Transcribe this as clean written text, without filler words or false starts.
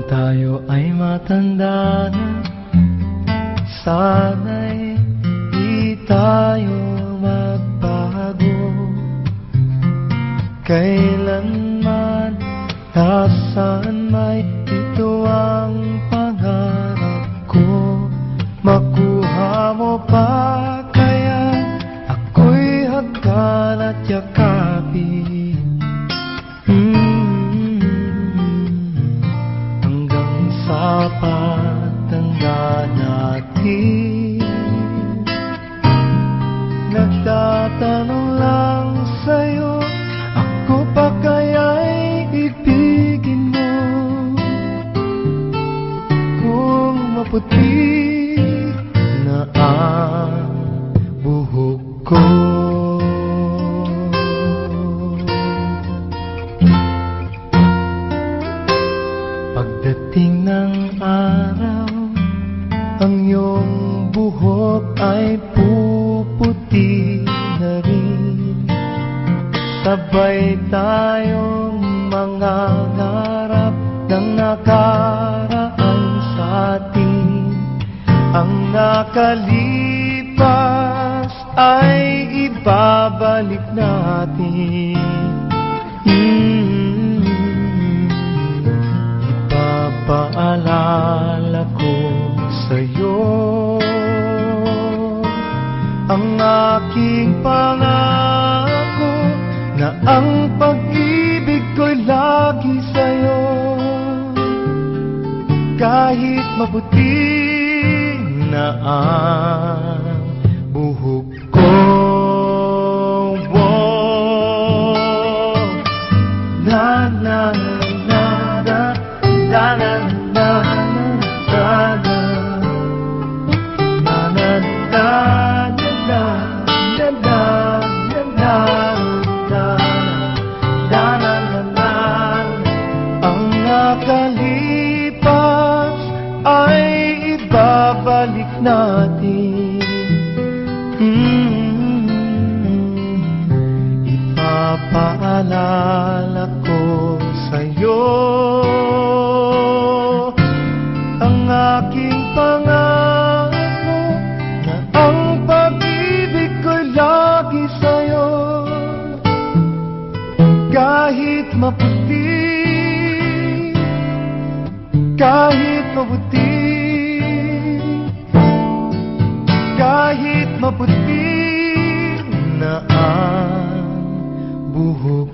tayo ay matanda na, sana'y di tayo magbago. Kailanman, nasaan may ito ang pangarap ko. Makuha mo pa kaya ako'y hagkan at yakapin. Hanggang sa pagtanda natin, nagtatanong lang sa'yo, ako pa kaya'y ibigin mo? Kung maputi na ang buhok ko, pagdating ng araw, ang iyong buhok ay puputi na rin. Sabay tayong mangangarap ng nakaraan sa atin. Ang nakalipas ay ibabalik natin. Ipapaalala ko sa'yo ang aking pangako, na ang pag-ibig ko'y lagi sa'yo. Kahit maputi na ang buhok ko, na na na na na na na nakalipas ay ibabalik natin. Ipapaalala ko sa'yo ang aking pangako, na ang pag-ibig ko'y lagi sa'yo. Kahit maputi, kahit maputi, kahit maputi na ang buhok